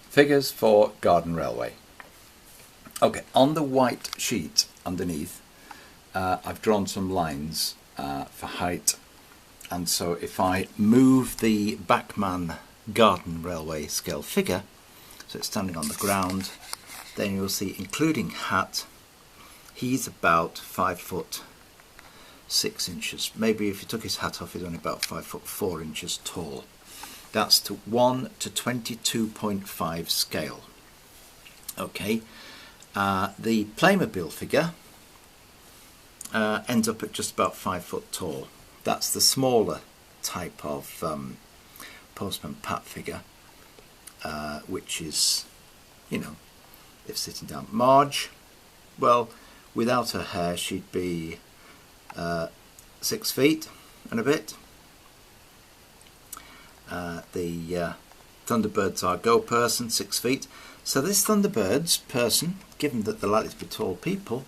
Figures for garden railway. Okay, on the white sheet underneath, I've drawn some lines for height, and so if I move the Bachmann garden railway scale figure, so it's standing on the ground, then you'll see, including hat, he's about 5'6". Maybe if you took his hat off, he's only about 5'4" tall. That's to 1 to 22.5 scale. Okay, the Playmobil figure ends up at just about 5 foot tall. That's the smaller type of Postman Pat figure, which is, you know, if sitting down. Marge, well, without her hair, she'd be 6 feet and a bit. The Thunderbirds are Go person, 6 feet. So this Thunderbirds person, given that they're likely to be tall people,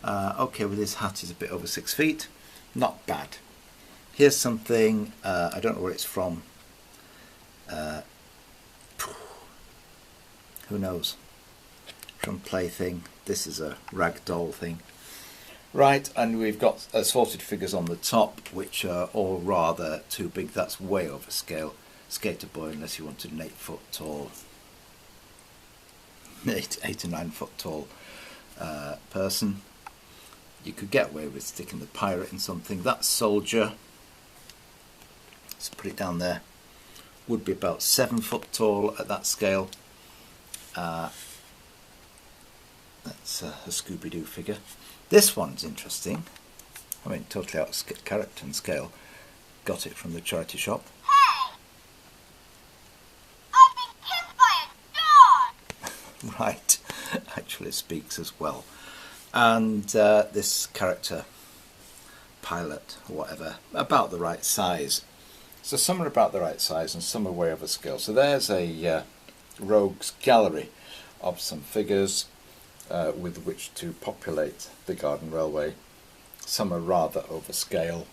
okay, with his hat is a bit over 6 feet, not bad. Here's something, I don't know where it's from, who knows, from Plaything. This is a rag doll thing. Right, and we've got assorted figures on the top, which are all rather too big. That's way over scale. Skater boy, unless you wanted an 8 foot tall, 8 or 9 foot tall person. You could get away with sticking the pirate in something. That soldier, let's put it down there, would be about 7 foot tall at that scale. That's a Scooby-Doo figure. This one's interesting. I mean, totally out of character and scale. Got it from the charity shop. Hey! I've been killed by a dog! Right, actually speaks as well. And this character, pilot or whatever, about the right size. So some are about the right size and some are way over scale. So there's a rogues gallery of some figures with which to populate the garden railway. Some are rather over scale,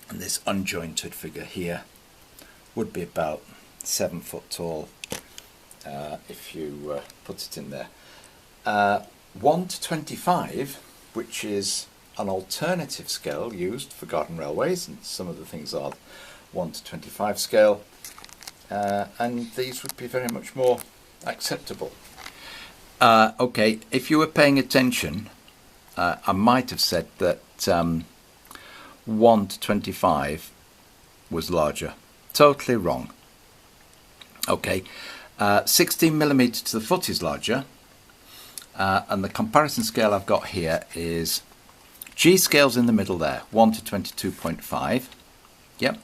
and this unjointed figure here would be about 7 foot tall if you put it in there. 1 to 25, which is an alternative scale used for garden railways, and some of the things are 1 to 25 scale, and these would be very much more acceptable. Okay, if you were paying attention, I might have said that 1 to 25 was larger. Totally wrong. Okay, 16mm to the foot is larger, and the comparison scale I've got here is G scale's in the middle there, 1 to 22.5. Yep.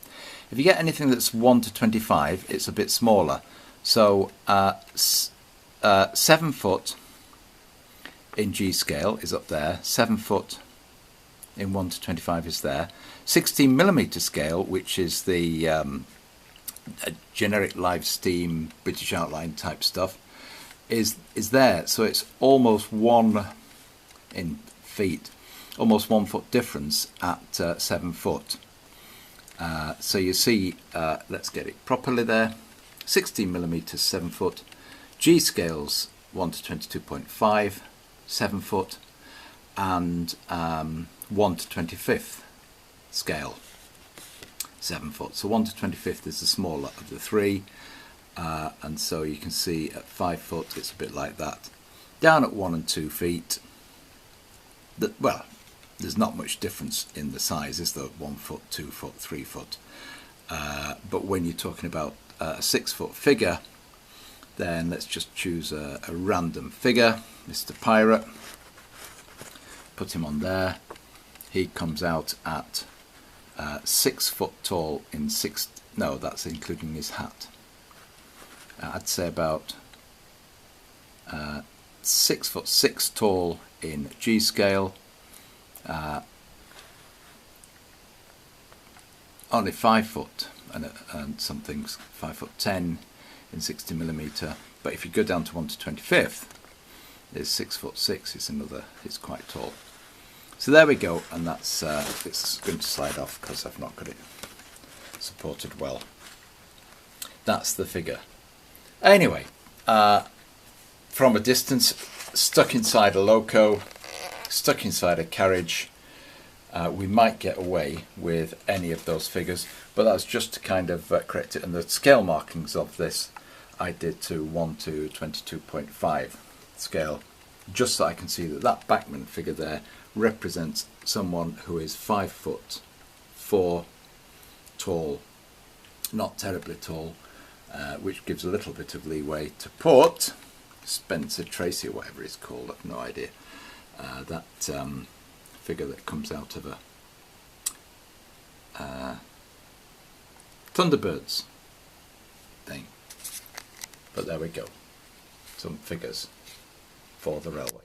If you get anything that's 1 to 25, it's a bit smaller. So 7 foot in G scale is up there, 7 foot in 1 to 25 is there. 16mm scale, which is the generic live steam British outline type stuff, is there. So it's almost 1 in feet, almost 1 foot difference at 7 foot. So you see, let's get it properly there. 16mm 7 foot. G scales 1 to 22.5, 7 foot, and 1 to 25th scale, 7 foot. So 1 to 25th is the smaller of the three, and so you can see at 5 foot it's a bit like that. Down at 1 and 2 feet, well, there's not much difference in the size, is there? 1 foot, 2 foot, 3 foot. But when you're talking about a 6 foot figure, then let's just choose a random figure, Mr. Pirate, put him on there. He comes out at 6 foot tall in no, that's including his hat. I'd say about 6'6" tall in G scale, only 5 foot and something's 5'10" in 60mm, but if you go down to 1 to 25th, is 6'6". It's quite tall. So there we go, and that's it's going to slide off because I've not got it supported well. That's the figure. Anyway, from a distance, stuck inside a loco, stuck inside a carriage, we might get away with any of those figures, but that's just to kind of correct it. And the scale markings of this I did to 1 to 22.5 scale, just so I can see that that Bachmann figure there represents someone who is 5'4" tall, not terribly tall, which gives a little bit of leeway to put Spencer Tracy, or whatever he's called, I've no idea, that figure that comes out of a Thunderbirds thing. But there we go, some figures for the railway.